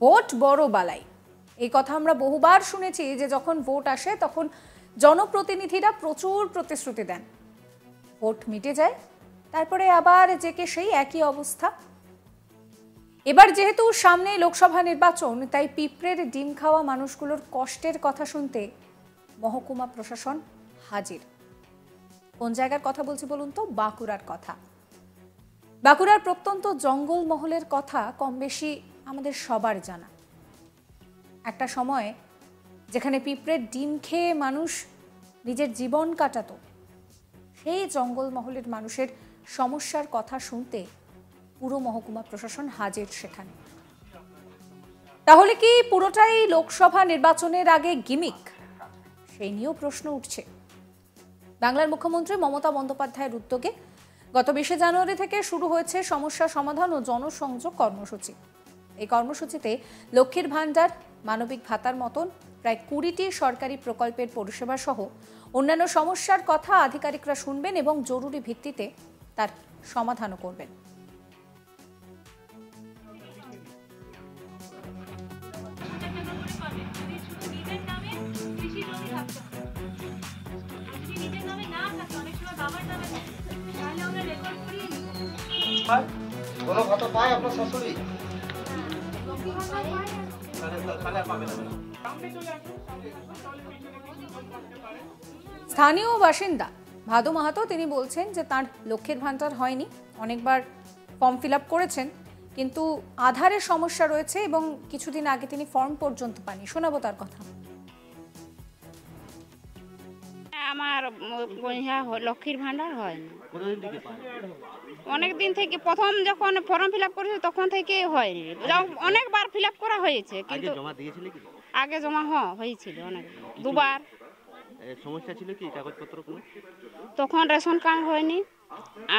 Vote বড় বালাই, এই কথা আমরা বহুবার শুনেছি যে যখন ভোট আসে তখন জনপ্রতিনিধিরা প্রচুর প্রতিশ্রুতি দেন, ভোট মিটে যায়, তারপরে আবার যে কে সেই একই অবস্থা। এবার যেহেতু সামনে লোকসভা নির্বাচন, তাই পিঁপড়ের ডিম খাওয়া মানুষগুলোর কষ্টের কথা শুনতে মহকুমা প্রশাসন হাজির। কোন জায়গার কথা বলছি বলুন তো? বাঁকুড়ার কথা। বাঁকুড়ার প্রত্যন্ত জঙ্গলমহলের কথা কম বেশি আমাদের সবার জানা। একটা সময় যেখানে পিঁপড়ের ডিম খেয়ে মানুষ নিজের জীবন কাটাতো, সেই জঙ্গলমহলের মানুষের সমস্যার কথা শুনতে পুরো মহকুমা প্রশাসন হাজির সেখানে। তাহলে কি পুরোটাই লোকসভা নির্বাচনের আগে গিমিক? সেই নিয়েও প্রশ্ন উঠছে। বাংলার মুখ্যমন্ত্রী মমতা বন্দ্যোপাধ্যায়ের উদ্যোগে গত 20 জানুয়ারি থেকে শুরু হয়েছে সমস্যা সমাধান ও জনসংযোগ কর্মসূচি। এই কর্মসূচিতে লক্ষ্মীর ভাণ্ডার, মানবিক ভাতার মতন প্রায় 20টি সরকারি প্রকল্পের পরিষেবা সহ অন্যান্য সমস্যার কথা আধিকারিকরা শুনবেন এবং জরুরি ভিত্তিতে তার সমাধানও করবেন। কোনো ভাতা পায় আপনার শাশুড়ি? স্থানীয় বাসিন্দা ভাদু মাহাতো তিনি বলছেন যে তার লক্ষ্মীর ভাণ্ডার হয়নি, অনেকবার ফর্ম ফিল আপ করেছেন, কিন্তু আধারের সমস্যা রয়েছে এবং কিছুদিন আগে তিনি ফর্ম পর্যন্ত পাননি। শোনাবো তার কথা। আমার লক্ষ্মীর ভাণ্ডার হয়নি, অনেক দিন থেকে। প্রথম যখন ফর্ম ফিল আপ করেছে তখন থেকে হয়নি, অনেকবার ফিল আপ করা হয়েছে, কিন্তু আগে জমা হয়েছিল অনেক, দুবার। সমস্যা ছিল কি কাগজপত্র কোনো? তখন রেশন কার্ড হয়নি,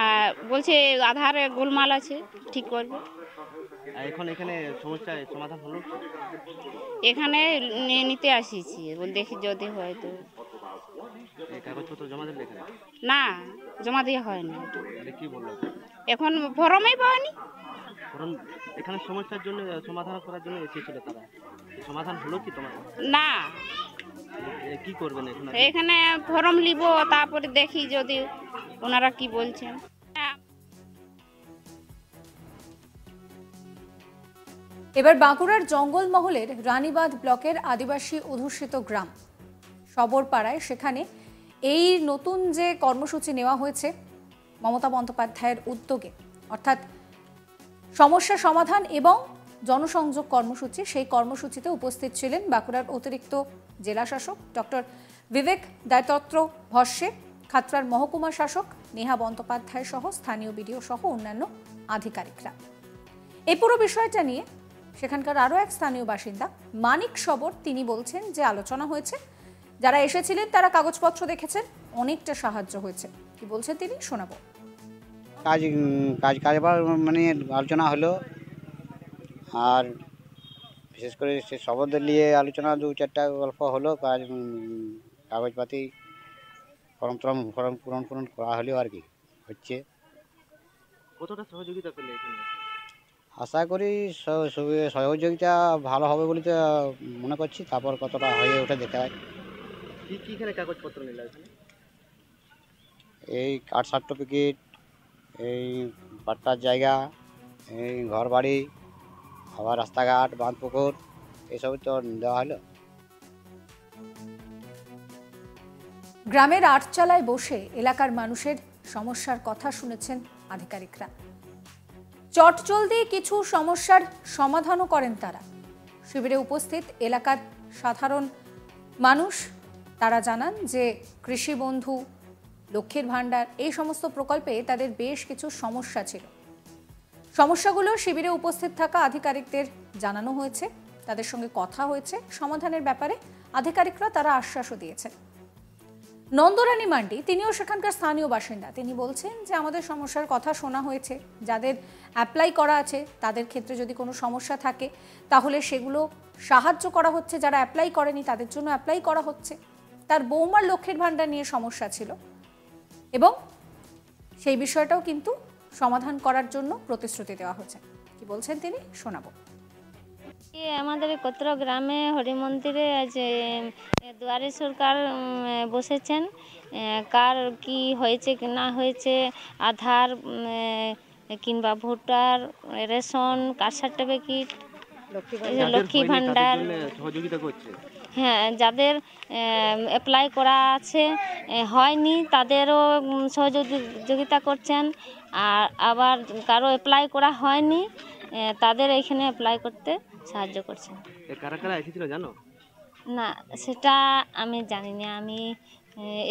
আর বলছে আধারে গোলমাল আছে, ঠিক করবে। এখন এখানে সমস্যা সমাধান হলো? এখানে নিতে আসিছি, দেখি যদি হয় তো। কাগজপত্র জমা দিলে এখানে? না, জমা দেওয়া হয়নি। কি বললো? এখন ফর্মই পাওনি। ফর্ম এখানে সমস্যার জন্য সমাধান করার জন্য এসেছিল তারা, সমাধান হলো কি তোমার? না, কি করবেন এখানে? এখানে ফর্ম লিব, তারপরে দেখি যদি ওনারা কি বলছেন। এবার বাঁকুড়ার জঙ্গলমহলের রানীবাঁধ ব্লকের আদিবাসী অধ্যুষিত গ্রাম সবরপাড়ায়, সেখানে এই নতুন যে কর্মসূচি নেওয়া হয়েছে মমতা বন্দ্যোপাধ্যায়ের উদ্যোগে, অর্থাৎ সমস্যা সমাধান এবং জনসংযোগ কর্মসূচি, সেই কর্মসূচিতে উপস্থিত ছিলেন বাঁকুড়ার অতিরিক্ত জেলা শাসক ডক্টর বিবেক দায়তত্র ভস্যে, খাতড়ার মহকুমা শাসক নেহা বন্দ্যোপাধ্যায় সহ স্থানীয় বিডিও সহ অন্যান্য আধিকারিকরা। এই পুরো বিষয়টা নিয়ে সেখানকার আরও এক স্থানীয় বাসিন্দা মানিক সবর তিনি বলছেন যে আলোচনা হয়েছে, যারা এসেছিলেন তারা কাগজপত্র দেখেছেন, অনেকটা সাহায্য হয়েছে। কি বলছেন তিনি, শোনাবো। কারবার মানে আলোচনা হলো, আর বিশেষ করে সে শবদের নিয়ে আলোচনা 2-4টা গল্প হলো, কাগজপাতি ফর্ম পূরণ করা হলেও আর কি হচ্ছে। কতটা সহযোগিতা পেলে এখানে? আশা করি সহযোগিতা ভালো হবে বলে তো মনে করছি, তারপর কতটা হয়ে ওঠে দেখা হয়। কি কি এখানে কাগজপত্র নিলে? এই কাস্ট সার্টিফিকেট, এই পাট্টার জায়গা, এই ঘর বাড়ি, আবার রাস্তাঘাট, বাঁধ পুকুর, এসব তো দেওয়া হলো। গ্রামের আটচালায় বসে এলাকার মানুষের সমস্যার কথা শুনেছেন আধিকারিকরা। চটজলদি কিছু সমস্যার সমাধানও করেন তারা। শিবিরে উপস্থিত এলাকার সাধারণ মানুষ তারা জানান যে কৃষি বন্ধু, লক্ষ্মীর ভাণ্ডার, এই সমস্ত প্রকল্পে তাদের বেশ কিছু সমস্যা ছিল। সমস্যাগুলো শিবিরে উপস্থিত থাকা আধিকারিকদের জানানো হয়েছে, তাদের সঙ্গে কথা হয়েছে, সমাধানের ব্যাপারে আধিকারিকরা তারা আশ্বাসও দিয়েছেন। নন্দরানী মান্ডি তিনিও সেখানকার স্থানীয় বাসিন্দা, তিনি বলছেন যে আমাদের সমস্যার কথা শোনা হয়েছে, যাদের অ্যাপ্লাই করা আছে তাদের ক্ষেত্রে যদি কোনো সমস্যা থাকে তাহলে সেগুলো সাহায্য করা হচ্ছে, যারা অ্যাপ্লাই করেনি তাদের জন্য অ্যাপ্লাই করা হচ্ছে। তার বৌমার লক্ষ্মীর ভাণ্ডার নিয়ে সমস্যা ছিল এবং সেই বিষয়টাও কিন্তু সমাধান করার জন্য প্রতিশ্রুতি দেওয়া হয়েছে। কি বলছেন তিনি, শোনাবো। আমাদের কত্র গ্রামে হরি মন্দিরে আজ দুয়ারে সরকার বসেছেন। কার কি হয়েছে কি না হয়েছে, আধার কিংবা voter, ration, caste certificate, Lakshmi Bhandar, সহযোগিতা করছে। হ্যাঁ, যাদের অ্যাপ্লাই করা আছে হয়নি তাদেরও সহযোগিতা করছেন। আর আবার কারো অ্যাপ্লাই করা হয়নি তাদের এখানে অ্যাপ্লাই করতে সাহায্য করছেন। কারা কারা এসেছিল জানো? না, সেটা আমি জানি না। আমি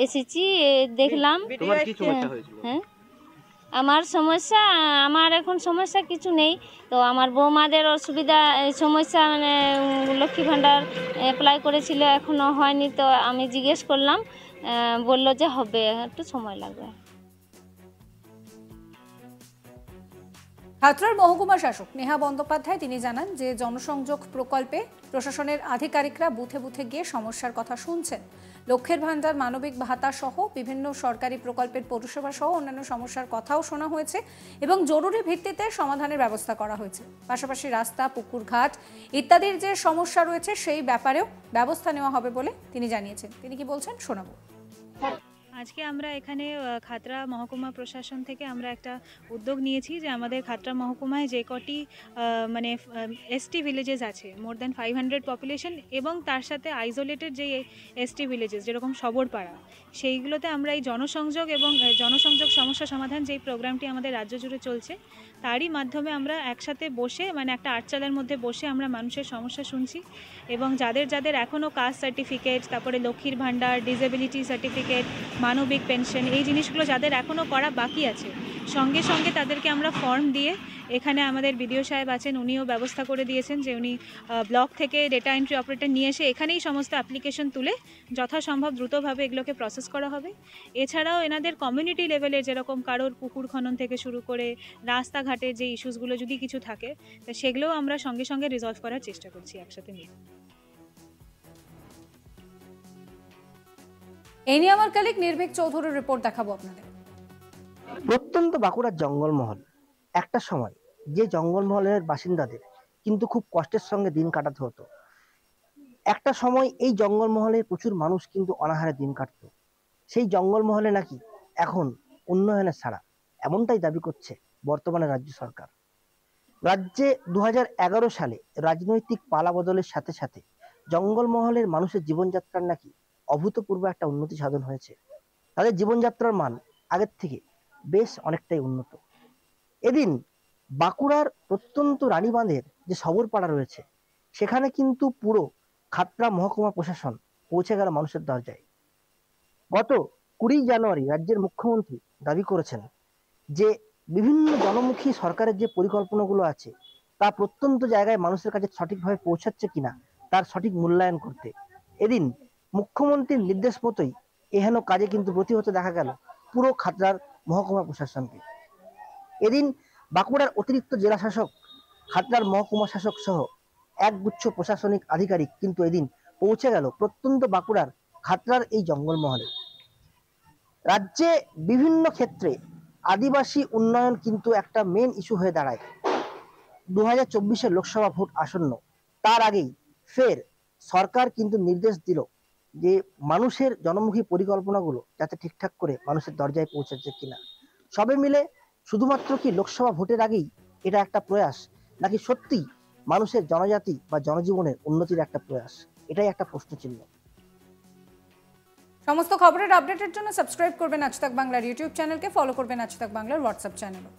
এসেছি, দেখলাম। তোমার কি সমস্যা হয়েছিল? হ্যাঁ, আমার এখন সমস্যা কিছু নেই। তো আমার বৌমাদের অসুবিধা সমস্যা, মানে লক্ষ্মী ভাণ্ডার অ্যাপ্লাই করেছিল, এখনও হয়নি। তো আমি জিজ্ঞেস করলাম, বললো যে হবে, একটু সময় লাগবে। খাতড়ার মহকুমা শাসক নেহা বন্দ্যোপাধ্যায় তিনি জানান যে জনসংযোগ প্রকল্পে প্রশাসনের আধিকারিকরা বুথে বুথে গিয়ে সমস্যার কথা শুনছেন। লক্ষ্যের ভাণ্ডার, মানবিক ভাতা সহ বিভিন্ন সরকারি প্রকল্পের পরিষেবা সহ অন্যান্য সমস্যার কথাও শোনা হয়েছে এবং জরুরি ভিত্তিতে সমাধানের ব্যবস্থা করা হয়েছে। পাশাপাশি রাস্তা, পুকুর ঘাট ইত্যাদির যে সমস্যা রয়েছে সেই ব্যাপারেও ব্যবস্থা নেওয়া হবে বলে তিনি জানিয়েছেন। তিনি কি বলছেন শোনাবো। আজকে আমরা এখানে খাতড়া মহকুমা প্রশাসন থেকে আমরা একটা উদ্যোগ নিয়েছি যে আমাদের খাতড়া মহকুমায় যে কটি মানে এসটি ভিলেজেস আছে, মোর দ্যান 500 পপুলেশন, এবং তার সাথে আইসোলেটেড যে এসটি ভিলেজেস যেরকম সবরপাড়া, সেইগুলোতে আমরা এই জনসংযোগ এবং জনসংযোগ সমস্যা সমাধান যেই প্রোগ্রামটি আমাদের রাজ্য জুড়ে চলছে তারই মাধ্যমে আমরা একসাথে বসে, মানে একটা আটচালার মধ্যে বসে আমরা মানুষের সমস্যা শুনছি। এবং যাদের যাদের এখনও কাস্ট সার্টিফিকেট, তারপরে লক্ষ্মীর ভাণ্ডার, ডিসেবিলিটি সার্টিফিকেট, মানবিক পেনশন, এই জিনিসগুলো যাদের এখনও করা বাকি আছে, সঙ্গে সঙ্গে তাদেরকে আমরা ফর্ম দিয়ে, এখানে আমাদের বিডিও সাহেব আছেন, উনিও ব্যবস্থা করে দিয়েছেন যে উনি ব্লক থেকে ডেটা এন্ট্রি অপারেটর নিয়ে এসে এখানেই সমস্ত অ্যাপ্লিকেশন তুলে যথাসম্ভব দ্রুতভাবে এগুলোকে প্রসেস করা হবে। এছাড়াও এনাদের কমিউনিটি লেভেলের যেরকম কারোর পুকুর খনন থেকে শুরু করে রাস্তাঘাটের যে ইস্যুসগুলো যদি কিছু থাকে, তো সেগুলোও আমরা সঙ্গে সঙ্গে রিজলভ করার চেষ্টা করছি একসাথে মিলে। এই নিয়ে আমার কলিগ নির্ভীক চৌধুরীর রিপোর্ট দেখাবো আপনাদের। প্রত্যন্ত বাঁকুড়ার জঙ্গলমহল, একটা সময় যে জঙ্গলমহলের বাসিন্দাদের কিন্তু খুব কষ্টের সঙ্গে দিন কাটাতে হতো। একটা সময় এই জঙ্গলমহলে প্রচুর মানুষ কিন্তু অনাহারে দিন কাটতো। সেই জঙ্গলমহলে নাকি এখন উন্নয়নের ছাড়া, এমনটাই দাবি করছে বর্তমানে রাজ্য সরকার। রাজ্যে 2011 সালে রাজনৈতিক পালাবদলের সাথে সাথে জঙ্গলমহলের মানুষের জীবনযাত্রার নাকি অভূতপূর্ব একটা উন্নতি সাধন হয়েছে। তাদের জীবনযাত্রার মান আগের থেকে বেশ অনেকটাই উন্নত। এদিন বাঁকুড়ার প্রত্যন্ত রানীবাঁধের যে সবরপাড়া রয়েছে, সেখানে কিন্তু পুরো খাতড়া মহকুমা প্রশাসন পৌঁছে গেল মানুষের দরজায়। গত 20 জানুয়ারি রাজ্যের মুখ্যমন্ত্রী দাবি করেছেন যে বিভিন্ন জনমুখী সরকারের যে পরিকল্পনাগুলো আছে তা প্রত্যন্ত জায়গায় মানুষের কাছে সঠিকভাবে পৌঁছাচ্ছে কিনা তার সঠিক মূল্যায়ন করতে। এদিন মুখ্যমন্ত্রীর নির্দেশ মতোই এহেন কাজে কিন্তু ব্রতী হতে দেখা গেল পুরো খাতড়ার মহকুমা প্রশাসনকে। এদিন বাঁকুড়ার অতিরিক্ত জেলা শাসক, খাতড়ার মহকুমা শাসক সহ একগুচ্ছ প্রশাসনিক আধিকারিক কিন্তু এদিন পৌঁছে গেল প্রত্যন্ত বাঁকুড়ার খাতড়ার এই জঙ্গলমহলে। রাজ্যে বিভিন্ন ক্ষেত্রে আদিবাসী উন্নয়ন কিন্তু একটা মেন ইস্যু হয়ে দাঁড়ায়। 2024 লোকসভা ভোট আসন্ন, তার আগেই ফের সরকার কিন্তু নির্দেশ দিল যে মানুষের জনমুখী পরিকল্পনাগুলো যাতে ঠিকঠাক করে মানুষের দরজায় পৌঁছাচ্ছে কিনা। সবে মিলে শুধুমাত্র কি লোকসভা ভোটের আগেই এটা একটা প্রয়াস, নাকি সত্যি মানুষের জনজাতি বা জনজীবনের উন্নতির একটা প্রয়াস? এটাই একটা প্রশ্নচিহ্ন। সমস্ত খবরের আপডেটের জন্য সাবস্ক্রাইব করবেন আজ তাক বাংলার ইউটিউব চ্যানেলকে, ফলো করবেন আজ তাক বাংলার হোয়াটসঅ্যাপ চ্যানেলও।